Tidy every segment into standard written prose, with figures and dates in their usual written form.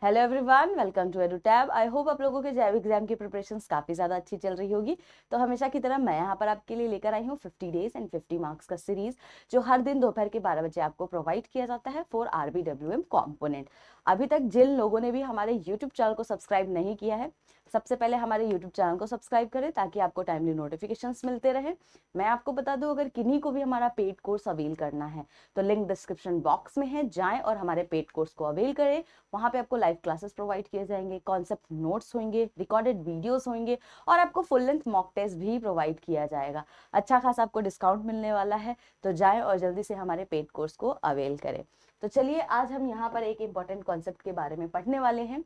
Hello everyone, welcome to Edutap. I hope आप लोगों के जैव एग्जाम की प्रिपरेशंस काफ़ी ज़्यादा अच्छी चल रही होगी। तो हमेशा की तरह मैं यहाँ पर आपके लिए लेकर आई हूँ 50 डेज एंड 50 मार्क्स का सीरीज, जो हर दिन दोपहर के 12 बजे आपको प्रोवाइड किया जाता है फॉर RBWM कॉम्पोनेंट। अभी तक जिन लोगों ने भी हमारे यूट्यूब चैनल को सब्सक्राइब नहीं किया है, सबसे पहले हमारे यूट्यूब चैनल को सब्सक्राइब करें ताकि आपको टाइमली नोटिफिकेशंस मिलते रहे। मैं आपको बता दूं, अगर किन्हीं को भी हमारा पेड कोर्स अवेल करना है तो लिंक डिस्क्रिप्शन बॉक्स में है, जाएं और हमारे पेड कोर्स को अवेल करें। वहां पे आपको लाइव क्लासेस प्रोवाइड किए जाएंगे, कॉन्सेप्ट नोट्स होंगे, रिकॉर्डेड वीडियोस होंगे और आपको फुल लेंथ मॉक टेस्ट भी प्रोवाइड किया जाएगा। अच्छा खासा आपको डिस्काउंट मिलने वाला है, तो जाएं और जल्दी से हमारे पेड कोर्स को अवेल करें। तो चलिए, आज हम यहाँ पर एक इंपॉर्टेंट कॉन्सेप्ट के बारे में पढ़ने वाले हैं,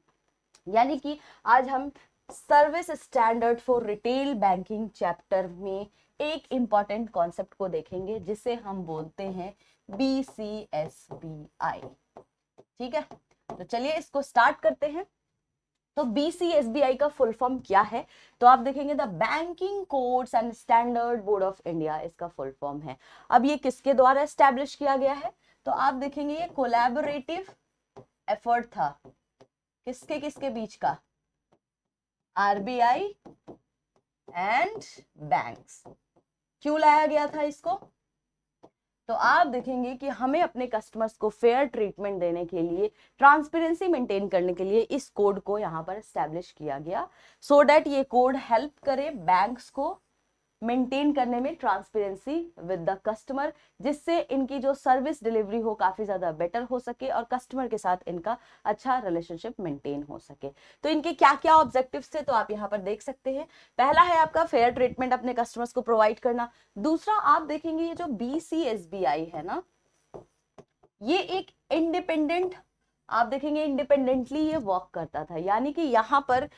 यानी कि आज हम service standard for retail banking chapter में एक इंपॉर्टेंट कॉन्सेप्ट को देखेंगे, जिसे हम बोलते हैं BCSBI। ठीक है, तो चलिए इसको स्टार्ट करते हैं। तो BCSBI का फुल फॉर्म क्या है? तो आप देखेंगे the banking codes and standard board of India, इसका फुल फॉर्म है। अब ये किसके द्वारा एस्टैब्लिश किया गया है? तो आप देखेंगे ये कोलैबोरेटिव एफर्ट था। किसके किसके बीच का? RBI and banks. क्यों लाया गया था इसको? तो आप देखेंगे कि हमें अपने कस्टमर्स को फेयर ट्रीटमेंट देने के लिए, ट्रांसपेरेंसी मेंटेन करने के लिए इस कोड को यहाँ पर एस्टैब्लिश किया गया, सो दैट ये कोड हेल्प करे बैंक्स को मेंटेन करने में ट्रांसपेरेंसी विद द कस्टमर, जिससे इनकी जो सर्विस डिलीवरी हो काफी ज्यादा बेटर हो सके और कस्टमर के साथ इनका अच्छा रिलेशनशिप मेंटेन हो सके। तो इनके क्या क्या ऑब्जेक्टिव्स थे, तो आप यहाँ पर देख सकते हैं। पहला है आपका फेयर ट्रीटमेंट अपने कस्टमर्स को प्रोवाइड करना। दूसरा आप देखेंगे ये जो BCSBI है ना, ये एक इंडिपेंडेंट, आप देखेंगे इंडिपेंडेंटली ये वर्क करता था, यानी कि यहाँ पर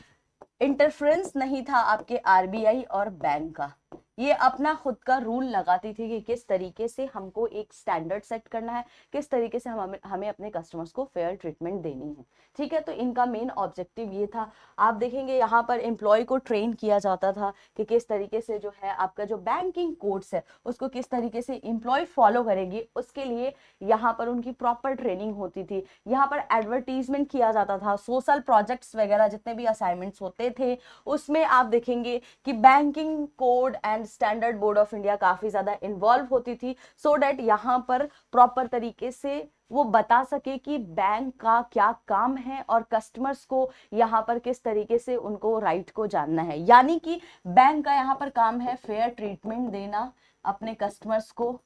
इंटरफ्रेंस नहीं था आपके RBI और बैंक का। ये अपना खुद का रूल लगाती थी कि किस तरीके से हमको एक स्टैंडर्ड सेट करना है, किस तरीके से हमें अपने कस्टमर्स को फेयर ट्रीटमेंट देनी है। ठीक है, तो इनका मेन ऑब्जेक्टिव ये था। आप देखेंगे यहाँ पर एम्प्लॉय को ट्रेन किया जाता था कि किस तरीके से जो है आपका जो बैंकिंग कोड्स है उसको किस तरीके से एम्प्लॉय फॉलो करेगी, उसके लिए यहाँ पर उनकी प्रॉपर ट्रेनिंग होती थी। यहाँ पर एडवर्टीजमेंट किया जाता था, सोशल प्रोजेक्ट्स वगैरह जितने भी असाइनमेंट्स होते थे उसमें आप देखेंगे कि banking code and standard board of India काफी ज्यादा इन्वॉल्व होती थी, सो दैट यहाँ पर प्रॉपर तरीके से वो बता सके कि बैंक का क्या काम है और कस्टमर्स को यहाँ पर किस तरीके से उनको राइट को जानना है। यानी कि बैंक का यहाँ पर काम है फेयर ट्रीटमेंट देना अपने कस्टमर्स को।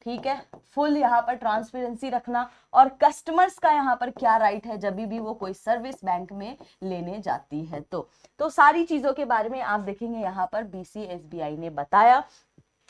ठीक है, फुल यहाँ पर ट्रांसपेरेंसी रखना, और कस्टमर्स का यहाँ पर क्या राइट है जब भी वो कोई सर्विस बैंक में लेने जाती है। तो सारी चीजों के बारे में आप देखेंगे यहाँ पर BCSBI ने बताया।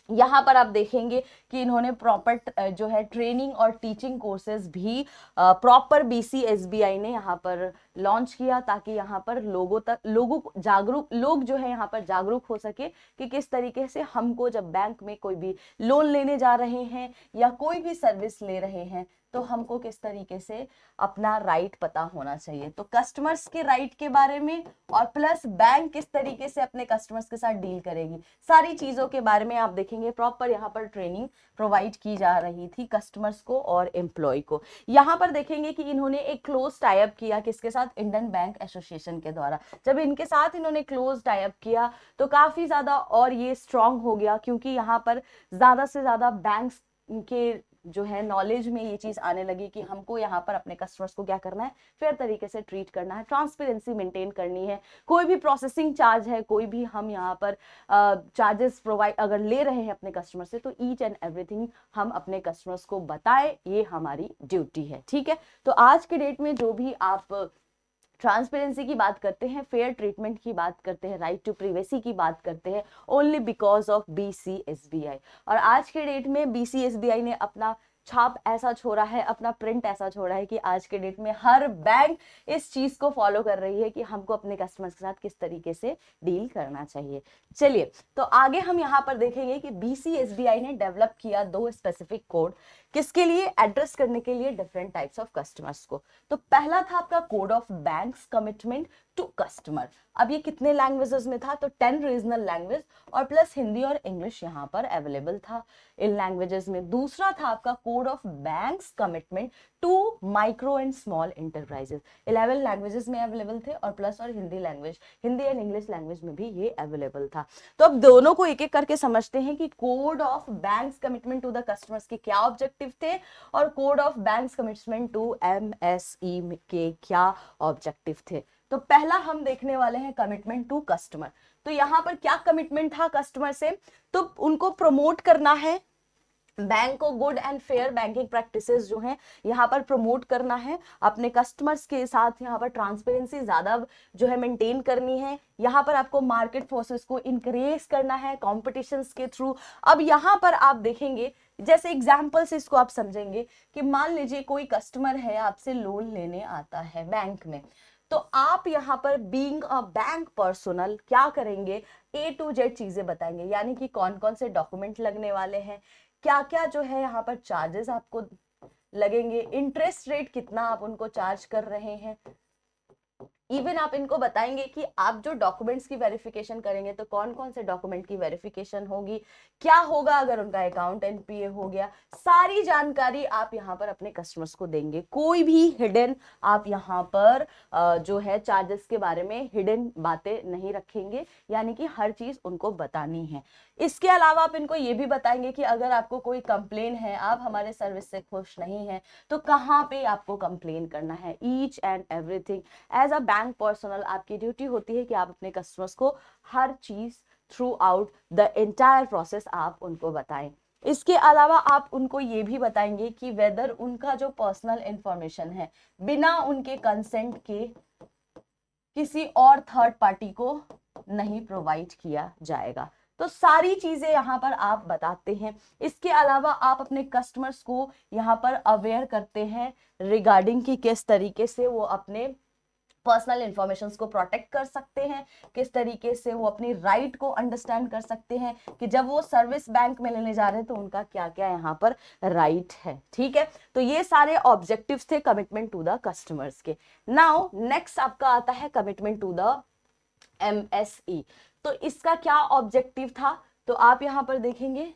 यहाँ पर आप देखेंगे कि इन्होंने प्रॉपर जो है ट्रेनिंग और टीचिंग कोर्सेज भी प्रॉपर BCSBI ने यहाँ पर लॉन्च किया, ताकि यहाँ पर लोग जो है यहाँ पर जागरूक हो सके कि किस तरीके से हमको जब बैंक में कोई भी लोन लेने जा रहे हैं या कोई भी सर्विस ले रहे हैं तो हमको किस तरीके से अपना राइट पता होना चाहिए। तो कस्टमर्स के राइट के बारे में और प्लस बैंक किस तरीके से अपने कस्टमर्स के साथ डील करेगी, सारी चीजों के बारे में आप देखेंगे प्रॉपर यहाँ पर ट्रेनिंग प्रोवाइड की जा रही थी कस्टमर्स को और एम्प्लॉय को। यहाँ पर देखेंगे कि इन्होंने एक क्लोज टाई अप किया, किसके साथ? इंडियन बैंक एसोसिएशन के द्वारा। जब इनके साथ इन्होंने क्लोज टाई अप किया तो काफी ज्यादा और ये स्ट्रांग हो गया, क्योंकि यहाँ पर ज्यादा से ज्यादा बैंक्स के जो है नॉलेज में ये चीज आने लगी कि हमको यहाँ पर अपने कस्टमर्स को क्या करना है, फेयर तरीके से ट्रीट करना है, ट्रांसपेरेंसी मेंटेन करनी है। कोई भी प्रोसेसिंग चार्ज है, कोई भी हम यहाँ पर चार्जेस प्रोवाइड अगर ले रहे हैं अपने कस्टमर से, तो ईच एंड एवरीथिंग हम अपने कस्टमर्स को बताएं, ये हमारी ड्यूटी है। ठीक है, तो आज के डेट में जो भी आप ट्रांसपेरेंसी की बात करते हैं, फेयर ट्रीटमेंट की बात करते हैं, राइट टू प्रिवेसी की बात करते हैं, ओनली बिकॉज ऑफ BCSBI। और आज के डेट में BCSBI ने अपना छाप ऐसा छोड़ा है, अपना प्रिंट ऐसा छोड़ा है कि आज के डेट में हर बैंक इस चीज को फॉलो कर रही है कि हमको अपने कस्टमर्स के साथ किस तरीके से डील करना चाहिए। चलिए, तो आगे हम यहाँ पर देखेंगे कि BCSBI ने डेवलप किया 2 स्पेसिफिक कोड, किसके लिए? एड्रेस करने के लिए डिफरेंट टाइप्स ऑफ कस्टमर्स को। तो पहला था आपका code of banks commitment to customer. अब ये कितने लैंग्वेजेस में था? तो 10 रीजनल लैंग्वेज और प्लस हिंदी और इंग्लिश यहाँ पर अवेलेबल था इन लैंग्वेजेस में। दूसरा था आपका code code of banks commitment to micro and small enterprises. 11 languages में अवेलेबल थे और प्लस और Hindi language, Hindi and English language में भी ये अवेलेबल था। तो अब दोनों को एक एक करके समझते हैं कि code of banks commitment to the customers के क्या ऑब्जेक्टिव थे और code of banks commitment to MSE के क्या ऑब्जेक्टिव थे। तो पहला हम देखने वाले हैं कमिटमेंट टू कस्टमर। तो यहां पर क्या कमिटमेंट था कस्टमर से, तो उनको प्रमोट करना है, बैंक को good and fair banking practices जो हैं यहाँ पर प्रमोट करना है, अपने कस्टमर्स के साथ यहाँ पर ट्रांसपेरेंसी ज्यादा जो है मेंटेन करनी है, यहाँ पर आपको मार्केट फोर्सेस को इंक्रेज करना है कॉम्पिटिशन्स के थ्रू। अब यहाँ पर आप देखेंगे, जैसे एग्जाम्पल से इसको आप समझेंगे कि मान लीजिए कोई कस्टमर है आपसे लोन लेने आता है बैंक में, तो आप यहाँ पर बीइंग अ बैंक पर्सनल क्या करेंगे, A to Z चीजें बताएंगे, यानी कि कौन कौन से डॉक्यूमेंट लगने वाले हैं, क्या क्या जो है यहाँ पर चार्जेस आपको लगेंगे, इंटरेस्ट रेट कितना आप उनको चार्ज कर रहे हैं। इवन आप इनको बताएंगे कि आप जो डॉक्यूमेंट्स की वेरिफिकेशन करेंगे तो कौन कौन से डॉक्यूमेंट की वेरिफिकेशन होगी, क्या होगा अगर उनका अकाउंट एनपीए हो गया, सारी जानकारी आप यहाँ पर अपने कस्टमर्स को देंगे। कोई भी हिडन आप यहाँ पर जो है चार्जेस के बारे में हिडन बातें नहीं रखेंगे, यानी कि हर चीज उनको बतानी है। इसके अलावा आप इनको ये भी बताएंगे कि अगर आपको कोई कंप्लेन है, आप हमारे सर्विस से खुश नहीं है, तो कहाँ पे आपको कंप्लेन करना है, each and everything. As a bank personal आपकी ड्यूटी होती है कि आप अपने कस्टमर्स को हर चीज throughout the entire process आप उनको बताएं। इसके अलावा आप उनको ये भी बताएंगे कि वेदर उनका जो पर्सनल इंफॉर्मेशन है बिना उनके कंसेंट के किसी और थर्ड पार्टी को नहीं प्रोवाइड किया जाएगा। तो सारी चीजें यहाँ पर आप बताते हैं। इसके अलावा आप अपने कस्टमर्स को यहाँ पर अवेयर करते हैं रिगार्डिंग कि किस तरीके से वो अपने पर्सनल इंफॉर्मेशन को प्रोटेक्ट कर सकते हैं, किस तरीके से वो अपनी राइट को अंडरस्टैंड कर सकते हैं कि जब वो सर्विस बैंक में लेने जा रहे हैं तो उनका क्या क्या यहाँ पर राइट है। ठीक है, तो ये सारे ऑब्जेक्टिव्स थे कमिटमेंट टू द कस्टमर्स के। नाउ नेक्स्ट आपका आता है कमिटमेंट टू द एमएसई। तो इसका क्या ऑब्जेक्टिव था, तो आप यहाँ पर देखेंगे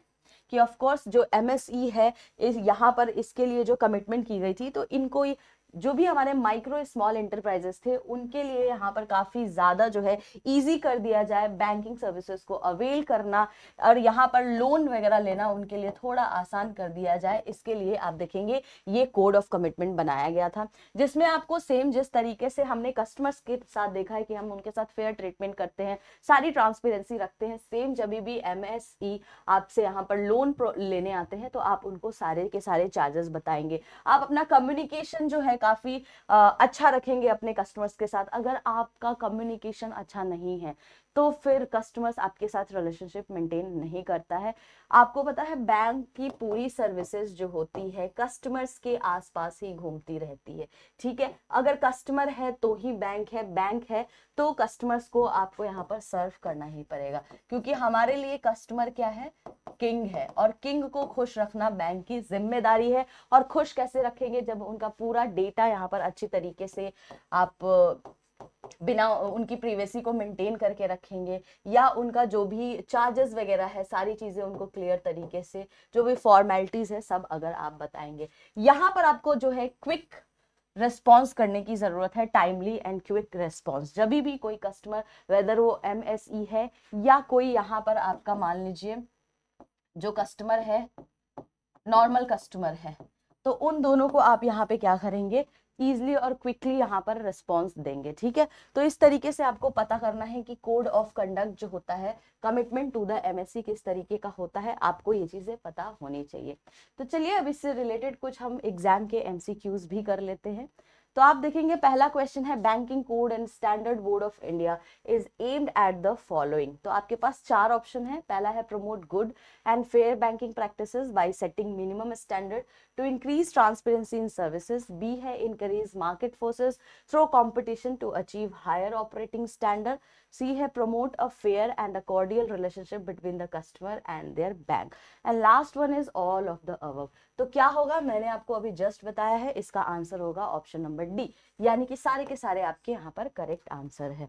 कि ऑफ कोर्स जो एमएसई है इस यहाँ पर इसके लिए जो कमिटमेंट की गई थी, तो इनको जो भी हमारे माइक्रो स्मॉल एंटरप्राइजेस थे उनके लिए यहाँ पर काफी ज्यादा जो है इजी कर दिया जाए बैंकिंग सर्विसेज को अवेल करना, और यहाँ पर लोन वगैरह लेना उनके लिए थोड़ा आसान कर दिया जाए। इसके लिए आप देखेंगे ये कोड ऑफ कमिटमेंट बनाया गया था, जिसमें आपको सेम जिस तरीके से हमने कस्टमर्स के साथ देखा है कि हम उनके साथ फेयर ट्रीटमेंट करते हैं, सारी ट्रांसपेरेंसी रखते हैं, सेम जब भी एमएसई आपसे यहाँ पर लोन लेने आते हैं तो आप उनको सारे के सारे चार्जेस बताएंगे। आप अपना कम्युनिकेशन जो है काफी अच्छा रखेंगे अपने कस्टमर्स के साथ। अगर आपका कम्युनिकेशन अच्छा नहीं है तो फिर कस्टमर्स आपके साथ रिलेशनशिप मेंटेन नहीं करता है। आपको पता है बैंक की पूरी सर्विसेज जो होती है कस्टमर्स के आसपास ही घूमती रहती है। ठीक है, अगर कस्टमर है तो ही बैंक है, बैंक है तो कस्टमर्स को आपको यहाँ पर सर्व करना ही पड़ेगा, क्योंकि हमारे लिए कस्टमर क्या है, किंग है, और किंग को खुश रखना बैंक की जिम्मेदारी है। और खुश कैसे रखेंगे, जब उनका पूरा डेटा यहाँ पर अच्छी तरीके से आप बिना उनकी प्रिवेसी को मेंटेन करके रखेंगे, या उनका जो भी चार्जेस वगैरह है सारी चीजें उनको क्लियर तरीके से, जो भी फॉर्मेलिटीज है सब अगर आप बताएंगे। यहाँ पर आपको जो है क्विक रेस्पॉन्स करने की जरूरत है, टाइमली एंड क्विक रेस्पॉन्स। जब भी कोई कस्टमर, वेदर वो एमएसई है या कोई यहाँ पर आपका मान लीजिए जो कस्टमर है नॉर्मल कस्टमर है, तो उन दोनों को आप यहाँ पे क्या करेंगे, इजिली और क्विकली यहाँ पर रिस्पॉन्स देंगे। ठीक है, तो इस तरीके से आपको पता करना है कि कोड ऑफ कंडक्ट जो होता है कमिटमेंट टू द एमएससी किस तरीके का होता है, आपको ये चीजें पता होनी चाहिए। तो चलिए अब इससे रिलेटेड कुछ हम एग्जाम के एमसीक्यूज भी कर लेते हैं। तो आप देखेंगे पहला क्वेश्चन है banking code and standard board of India is aimed at the following. तो आपके पास चार ऑप्शन है। पहला है promote good and fair banking practices by setting minimum standard to increase transparency in services. B है encourage market forces through competition to achieve higher operating standard. C है promote a fair and a cordial relationship between the customer and their bank. And last one is all of the above. तो क्या होगा, मैंने आपको अभी just बताया है, इसका आंसर होगा ऑप्शन नंबर डी, यानी कि सारे के सारे आपके यहाँ पर करेक्ट आंसर है।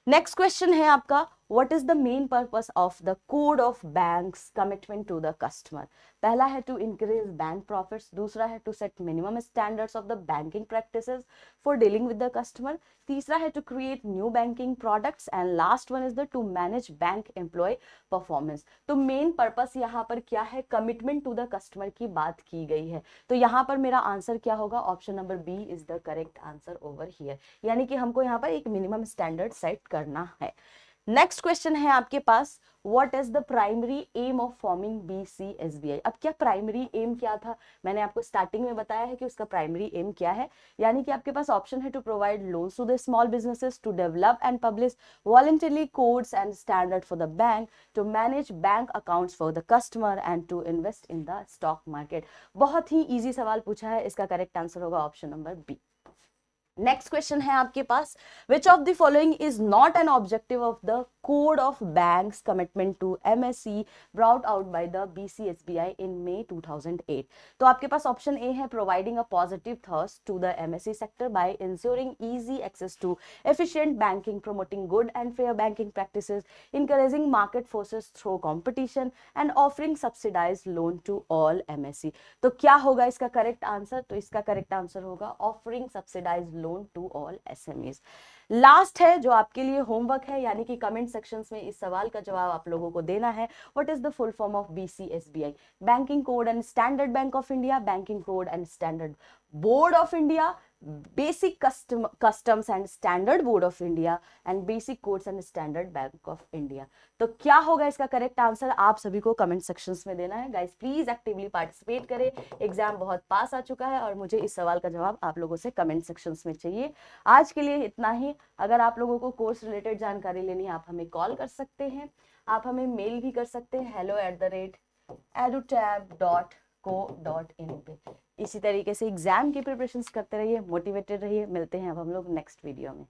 नेक्स्ट क्वेश्चन है आपका, what is the main purpose of the code of banks commitment to the customer. पहला है टू इंक्रीज बैंक प्रॉफिट्स, दूसरा है to set minimum standards of the banking practices for dealing with the customer, तीसरा है to create new banking products, and last one is the to manage bank employ performance. तो main purpose यहाँ पर क्या है, commitment to the customer की बात की गई है। तो यहाँ पर मेरा आंसर क्या होगा, option number B is the correct answer over here, यानी कि हमको यहाँ पर एक मिनिमम स्टैंडर्ड सेट करना है। नेक्स्ट क्वेश्चन है आपके पास, what is the primary aim of forming BCSBI। अब क्या प्राइमरी एम क्या था, मैंने आपको स्टार्टिंग में बताया है कि उसका प्राइमरी एम क्या है, यानी कि आपके पास ऑप्शन है to provide loans to the small businesses, to develop and publish voluntarily codes and standard for the bank, to manage bank accounts for the customer and to invest in the stock market. बहुत ही easy सवाल पूछा है, इसका correct answer होगा option number B. Next question है आपके पास, which of the following is not an objective of the code of banks commitment to MSE brought out by the BCSBI in May 2008। तो आपके पास ऑप्शन ए है, providing a positive thrust to the MSE sector by ensuring easy access to efficient banking, promoting good and fair banking practices, encouraging market forces through competition and offering subsidized loan to all MSE। तो क्या होगा इसका correct answer, तो इसका correct answer होगा offering subsidised loan to all SMEs। Last है जो आपके लिए होमवर्क है, यानी कि कमेंट सेक्शंस में इस सवाल का जवाब आप लोगों को देना है, what is the full form of BCSBI, banking code and standard bank of India, banking code and standard board of India, basic customs and standard board of India, and basic codes and standard bank of India. तो क्या होगा इसका correct answer, आप सभी को comment sections में देना है। गाइस प्लीज एक्टिवली पार्टिसिपेट करें, एग्जाम बहुत पास आ चुका है और मुझे इस सवाल का जवाब आप लोगों से कमेंट सेक्शंस में चाहिए। आज के लिए इतना ही। अगर आप लोगों को कोर्स रिलेटेड जानकारी लेनी है, आप हमें कॉल कर सकते हैं, आप हमें मेल भी कर सकते हैं hello@edutab.co.in पे। इसी तरीके से एग्जाम की प्रिपरेशंस करते रहिए, मोटिवेटेड रहिए। मिलते हैं अब हम लोग नेक्स्ट वीडियो में।